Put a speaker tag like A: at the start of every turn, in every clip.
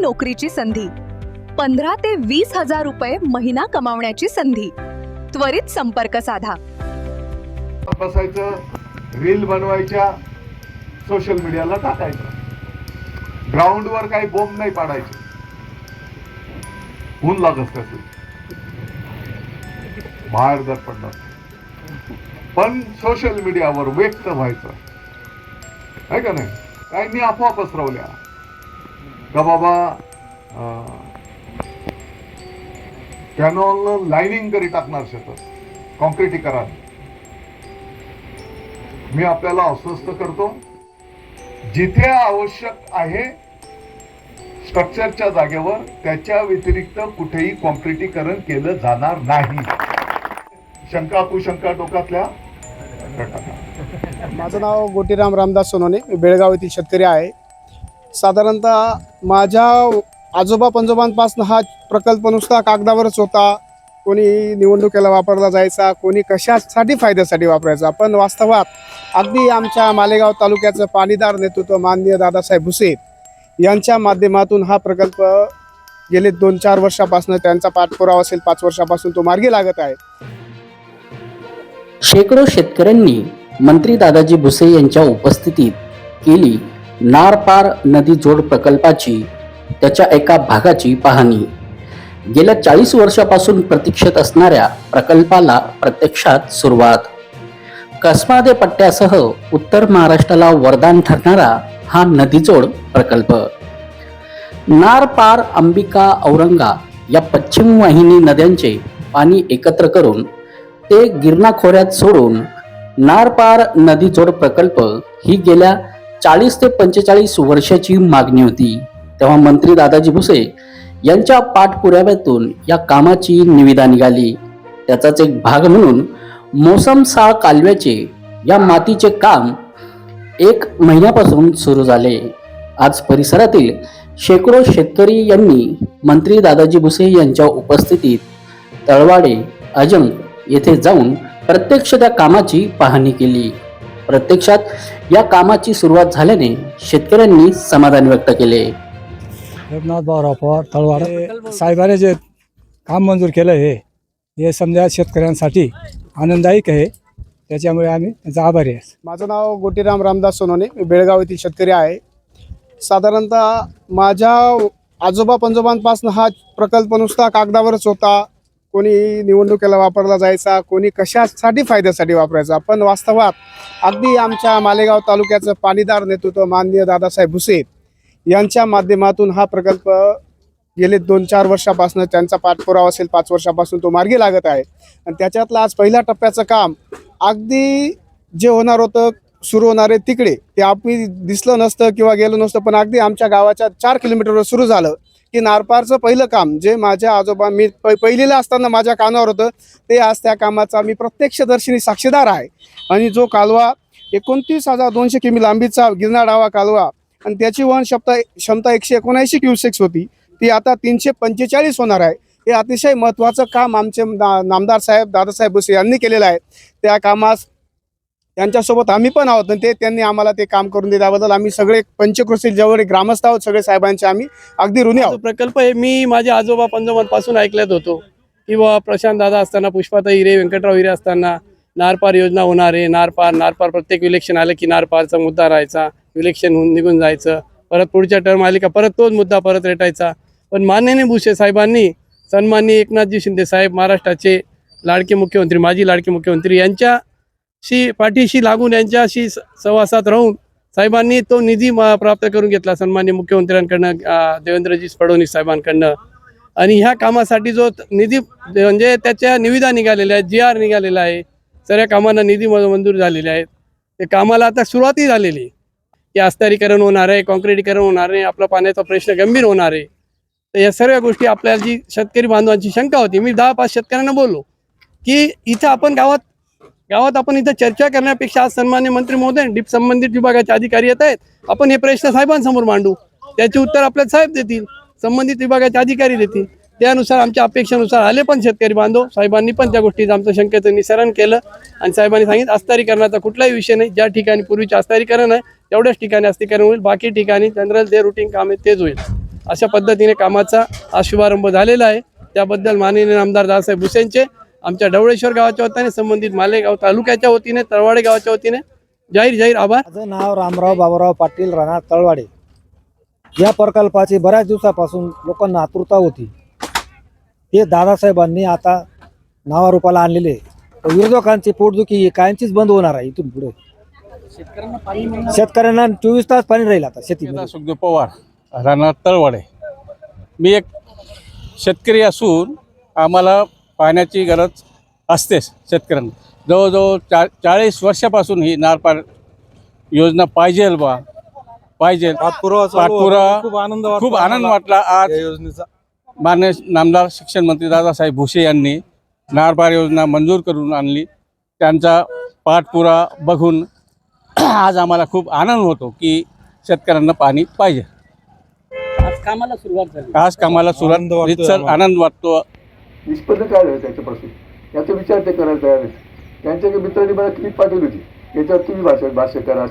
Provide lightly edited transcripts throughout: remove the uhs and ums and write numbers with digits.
A: नोकरीची संधी, 15 ते 20 हजार रुपये महिना कमावण्याची संधी. त्वरित संपर्क साधा.
B: बसायचं, रील बनवायच्या, सोशल मीडियाला टाकायचं. ग्राउंडवर काही बोंब नाही पाडायचे. ऊन लागत कसं बाहेर जर पडलं, पण सोशल मीडियावर व्यक्त व्हायचं आहे का नाही. काहींनी अफवा पसरवल्या का बाबा कॅनॉल लाईनिंग करी टाकणार शेतात, कॉन्क्रिटीकरण. मी आपल्याला अस्वस्थ करतो, जिथे आवश्यक आहे स्ट्रक्चरच्या जागेवर त्याच्या व्यतिरिक्त कुठेही कॉन्क्रिटीकरण केलं जाणार नाही. शंका कुशंका डोक्यातल्या.
C: माझं नाव गोटीराम रामदास सोनवणे, मी बेळगाव येथील शेतकरी आहे. साधारणतः माझ्या आजोबा पंजोबांपासून हा प्रकल्प नुसता कागदावरच होता. कोणी निवडणुकीला वापरला जायचा, कोणी कशासाठी फायद्यासाठी वापरायचा. पण वास्तवात अगदी आमच्या मालेगाव तालुक्याचं पाणीदार नेतृत्व माननीय दादासाहेब भुसे यांच्या माध्यमातून हा प्रकल्प गेले 2-4 वर्षापासून त्यांचा पाठपुरावा असेल, 5 वर्षापासून तो मार्गी लागत आहे.
D: शेकडो शेतकऱ्यांनी मंत्री दादाजी भुसे यांच्या उपस्थितीत केली नार पार नदी जोड प्रकल्पाची, त्याच्या एका भागाची पाहणी. गेल्या 40 वर्षापासून प्रतीक्षेत असणाऱ्या प्रकल्पाला प्रत्यक्षात सुरुवात. कसमादे पट्ट्यासह उत्तर महाराष्ट्राला वरदान ठरणारा हा नदीजोड प्रकल्प. नार पार, अंबिका, औरंगा या पश्चिम वाहिनी नद्यांचे पाणी एकत्र करून ते गिरणा खोऱ्यात सोडून नार पार नदी जोड प्रकल्प ही गेल्या 40 ते 45 वर्षाची मागणी होती. तेव्हा मंत्री दादाजी भुसे यांच्या पाठपुराव्यातून या कामाची निविदा निघाली. त्याचाच एक भाग म्हणून मोसमसाळ कालव्याचे या मातीचे काम 1 महिन्यापासून सुरू झाले. आज परिसरातील शेकडो शेतकरी यांनी मंत्री दादाजी भुसे यांच्या उपस्थितीत तळवाडे, अजंग येथे जाऊन प्रत्यक्ष त्या कामाची पाहणी केली. प्रत्यक्षात या कामाची सुरुवात झाल्याने शेतकऱ्यांनी समाधान व्यक्त केले.
E: एकनाथ भाऊराव पवार, तळवाड साहेबांनी जे काम मंजूर केलं हे समजा शेतकऱ्यांसाठी आनंददायक आहे. त्याच्यामुळे आम्ही त्याचा आभारी आहे.
C: माझं नाव गोटीराम रामदास सोनवणे, मी बेळगाव येथील शेतकरी आहे. साधारणतः माझ्या आजोबा पंजोबांपासून हा प्रकल्प नुसता कागदावरच होता. कोणी निवडणुकीला वापरला जायचा, कोणी कशासाठी फायद्यासाठी वापरायचा. पण वास्तवात अगदी आमच्या मालेगाव तालुक्याचं पाणीदार नेतृत्व माननीय दादासाहेब भुसे यांच्या माध्यमातून हा प्रकल्प गेले 2-4 वर्षापासून त्यांचा पाठपुरावा असेल, 5 वर्षापासून तो मार्गी लागत आहे. आणि त्याच्यातलं आज पहिल्या टप्प्याचं काम अगदी जे होणार होतं, सुरू होणारे तिकडे ते आपली दिसलं नसतं किंवा गेलं नसतं, पण अगदी आमच्या गावाच्या 4 किलोमीटरवर सुरू झालं की नारपारचं पहिलं काम जे माझ्या आजोबा मी पहिलीला असताना माझ्या कानावर होतं, ते आज त्या कामाचा मी प्रत्यक्षदर्शीनी साक्षीदार आहे. आणि जो कालवा 29,200 किमी लांबीचा गिरणा डावा कालवा आणि त्याची वहन क्षमता 179 क्युसेक्स होती, ती आता 345 होणार आहे. हे अतिशय महत्त्वाचं काम आमचे नामदार साहेब दादासाहेब भुसे यांनी केलेलं आहे. त्या कामास त्यांच्यासोबत आम्ही पण आहोत आणि त्यांनी आम्हाला ते काम करून दिल्याबद्दल आम्ही सगळे पंचक्रोशीत जेवढे ग्रामस्थ आहोत सगळे साहेबांचे आम्ही अगदी ऋणी आहोत.
F: प्रकल्प आहे मी माझ्या आजोबा पंजोबांपासून ऐकल्यात होतो की बाबा प्रशांत दादा असताना, पुष्पाताई हिरे, व्यंकटराव हिरे असताना नारपार योजना होणार आहे. नारपार प्रत्येक इलेक्शन आलं की नारपारचा मुद्दा राहायचा, इलेक्शन होऊन निघून जायचं, परत पुढच्या टर्म आली का परत तोच मुद्दा परत रेटायचा. पण माननीय भुसे साहेबांनी, सन्माननीय एकनाथजी शिंदे साहेब महाराष्ट्राचे लाडके मुख्यमंत्री, माजी लाडके मुख्यमंत्री यांच्याशी पाठीशी लागून यांच्याशी सहवासात राहून साहेबांनी तो निधी प्राप्त करून घेतला सन्माननीय मुख्यमंत्र्यांकडनं, देवेंद्रजी फडणवीस साहेबांकडनं. आणि ह्या कामासाठी जो निधी म्हणजे त्याच्या निविदा निघालेल्या आहेत, GR निघालेला आहे, सर्व कामांना निधी मंजूर झालेले आहेत. ते कामाला आता सुरुवातही झालेली आहे की अस्तारीकरण होणार आहे, कॉन्क्रिटीकरण होणार आहे, आपला पाण्याचा प्रश्न गंभीर होणार आहे. तर या सर्व गोष्टी आपल्याला जी शेतकरी बांधवांची शंका होती, मी 10-5 शेतकऱ्यांना बोललो की इथं आपण गावात आपण इथं चर्चा करण्यापेक्षा आज सन्मान्य मंत्री महोदय संबंधित विभागाचे अधिकारी येत आहेत, आपण हे प्रश्न साहेबांसमोर मांडू, त्याचे उत्तर आपल्याला साहेब देतील, संबंधित विभागाचे अधिकारी देतील. त्यानुसार आमच्या अपेक्षेनुसार आले पण शेतकरी बांधव. साहेबांनी पण त्या गोष्टीचं आमचं शंकेचं निराकरण केलं आणि साहेबांनी सांगितलं अस्तारीकरणाचा कुठलाही विषय नाही. ज्या ठिकाणी पूर्वीचे अस्तारीकरण आहे तेवढ्याच ठिकाणी अस्तारीकरण होईल, बाकी ठिकाणी जनरल जे रुटीन काम आहे तेच होईल. अशा पद्धतीने कामाचा हा शुभारंभ झालेला आहे. त्याबद्दल माननीय आमदार दादासाहेब भुसेंचे आमच्या ढवळेश्वर गावाच्या वतीने, संबंधित मालेगाव तालुक्याच्या वतीने, तळवाडे गावाच्या वतीने जाहीर आभार.
G: माझं नाव रामराव बाबूराव पाटील, राहणार तळवाडे. या प्रकल्पाची बऱ्याच दिवसापासून लोकांना आतुरता होती. हे दादासाहेबांनी आता नावारूपाला आणलेले. विरोधकांची पोटदुखी ही कायमचीच बंद होणार आहे. इथून पुढे शेतकऱ्यांना 24 तास पाणी राहील आता शेतीमध्ये.
H: सुखदेव पवार, राहणार तळवाडे. मी एक शेतकरी असून आम्हाला पाण्याची गरज असतेच. शेतकऱ्यांना जवळजवळ 40 वर्षापासून ही नारपार योजना पाहिजे पाठपुरावा खूप आनंद वाटला. आज माननीय नामदार शिक्षण मंत्री दादासाहेब भुसे यांनी नारपार योजना मंजूर करून आणली. त्यांचा पाठपुरावा बघून आज आम्हाला खूप आनंद होतो की शेतकऱ्यांना पाणी पाहिजे. आज कामाला सुरुवात रीतसर आनंद वाटतो.
B: निष्पन्न काय झालं त्याच्यापासून याचा विचार ते करायला तयार आहेत. त्यांच्या मित्रांनी मला क्लिप पाठवली होती, याच्यावर तुम्ही भाष्य करा.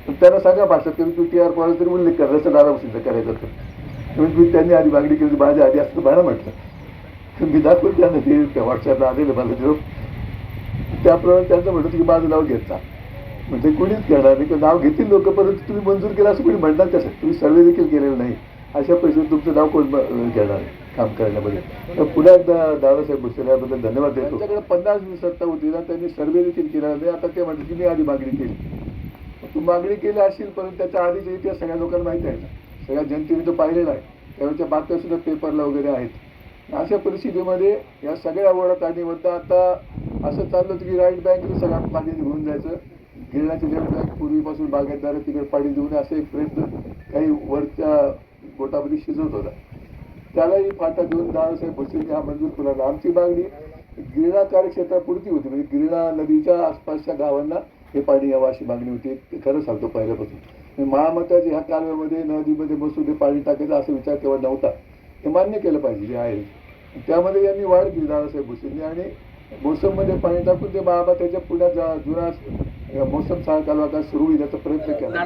B: त्यांना सांगा भाषा करून तू TR पॉवर तरी उल्लेख करा, जसं दादा सिद्ध करायचं तर मी त्यांनी आधी मागणी केली, माझ्या आधी असतं बाळा म्हटलं. मी दाखवलं त्यांना ते व्हॉट्सअपला आलेलं माझं जॉब. त्याप्रमाणे त्यांचं म्हणत की माझं नाव घेतला म्हणजे कोणीच घेणार नाही. नाव घेतील लोक, परंतु तुम्ही मंजूर केलं असं कोणी म्हणणार कसं? तुम्ही सर्वे देखील केलेलं नाही. अशा पैशावर तुमचं नाव कोण घेणार आहे काम करण्यामध्ये? तर पुन्हा एकदा दादासाहेब भुसे याबद्दल धन्यवाद देतो. त्यांच्याकडे 50 सत्ता होती ना, त्यांनी सर्वे देखील केला नाही. आता ते म्हणतात की मी आधी मागणी केली. तू मागणी केली असेल, परंतु त्याच्या आधीचा इतिहास सगळ्या लोकांना माहिती आहे ना, सगळ्या जनतेने तो पाहिलेला आहे. त्यावेळेच्या बातम्या सुद्धा पेपरला वगैरे आहेत. अशा परिस्थितीमध्ये या सगळ्या ओढत आणि होता आता असं चाललं होतं की राईट बँकेने सगळं पाणी घेऊन जायचं. गिरणाचे लेफ्ट बँक पूर्वीपासून बागायतदार तिकडे पाणी देऊन असे एक प्रयत्न काही वरच्या गोटामध्ये शिजवत होता. त्यालाही फाटा देऊन दादासाहेब भुसेंनी हा मंजूर केला. आमची मागणी गिरणा कार्यक्षेत्रापुरती होती, म्हणजे गिरणा नदीच्या आसपासच्या गावांना हे पाणी यावं अशी मागणी होती. ते खरं सांगतो पहिल्यापासून. महामताच्या ह्या कालव्यामध्ये नदीमध्ये बसून ते पाणी टाकायचं असा विचार तेव्हा नव्हता. हे मान्य केलं पाहिजे जे आहे. त्यामध्ये यांनी वाढ केली दादासाहेब भुसेंनी आणि मोसममध्ये पाणी टाकून ते महामताच्या पुण्यात जुना मोसम सहा कालवा सुरू होईल याचा प्रयत्न केला.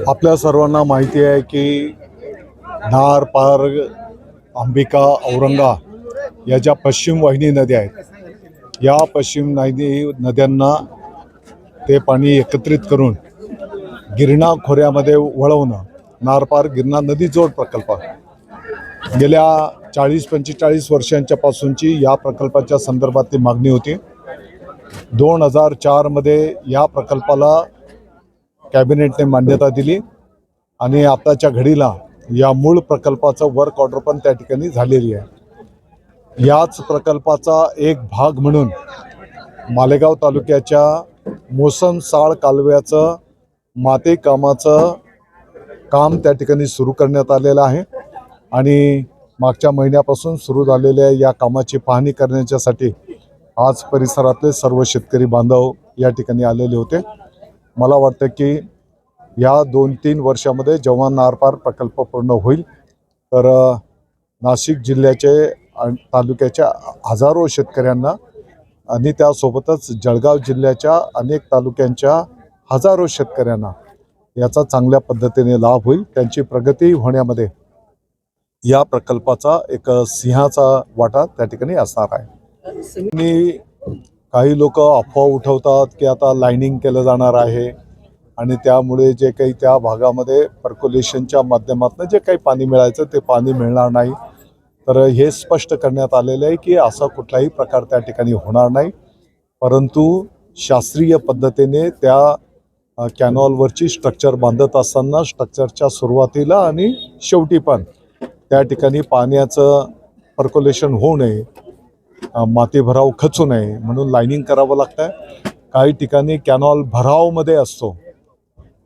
I: आपल्या सर्वांना माहिती आहे की नार, पार, अंबिका, औरंगा या ज्या पश्चिम वाहिनी नद्या आहेत, या पश्चिम नद्यांना ते पाणी एकत्रित करून गिरणा खोऱ्यामध्ये वळवणं नारपार गिरणा नदी जोड प्रकल्प गेल्या 40-45 वर्षांच्या पासूनची या प्रकल्पाच्या संदर्भातली मागणी होती. 2004 मध्ये या प्रकल्पाला कॅबिनेटने मान्यता दिली आणि आताच्या घडीला या मूळ प्रकल्पाचं वर्क ऑर्डर पण त्या ठिकाणी झालेली आहे. याच प्रकल्पाचा एक भाग म्हणून मालेगाव तालुक्याच्या मोसम साळ कालव्याचं माते कामाचं काम त्या ठिकाणी सुरू करण्यात आलेलं आहे आणि मागच्या महिन्यापासून सुरू झालेल्या या कामाची पाहणी करण्यासाठी आज परिसरातले सर्व शेतकरी बांधव या ठिकाणी आलेले होते. मला वाटतं की या 2-3 वर्षामध्ये जेव्हा नारपार प्रकल्प पूर्ण होईल तर नाशिक जिल्ह्याचे तालुक्याच्या हजारो शेतकऱ्यांना आणि त्यासोबतच जळगाव जिल्ह्याच्या अनेक तालुक्यांच्या हजारो शेतकऱ्यांना याचा चांगल्या पद्धतीने लाभ होईल. त्यांची प्रगती होण्यामध्ये या प्रकल्पाचा एक सिंहाचा वाटा त्या ठिकाणी असणार आहे. आणि काही लोक अफवा उठवतात की आता लाईनिंग केलं जाणार आहे आणि त्यामुळे जे काही त्या भागामध्ये पर्क्युलेशनच्या माध्यमातून जे काही पाणी मिळायचं ते पाणी मिळणार नाही. तर हे स्पष्ट करण्यात आलेलं आहे की असा कुठलाही प्रकार त्या ठिकाणी होणार नाही, परंतु शास्त्रीय पद्धतीने त्या कॅनॉलवरची स्ट्रक्चर बांधत असताना स्ट्रक्चरच्या सुरुवातीला आणि शेवटी पण त्या ठिकाणी पाण्याचं पर्क्युलेशन होऊ नये, माती भराव खचू नये म्हणून लाईनिंग करावं लागतं. काही ठिकाणी कॅनॉल भरावमध्ये असतो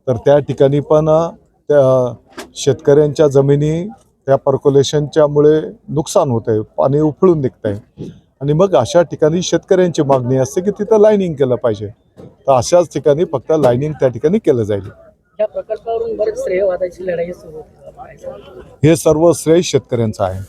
I: तर त्या ठिकाणी पण त्या शेतकऱ्यांच्या जमिनी त्या पर्क्युलेशनच्यामुळे नुकसान होतं आहे, पाणी उफळून निघतं आहे आणि मग अशा ठिकाणी शेतकऱ्यांची मागणी असते की तिथं लाईनिंग केलं पाहिजे. तर अशाच ठिकाणी फक्त लाईनिंग त्या ठिकाणी केलं जाईल.
J: या प्रकल्पावरून बरेच श्रेयवादाची लढाई सुरू होती.
I: हे सर्व श्रेय शेतकऱ्यांचं आहे.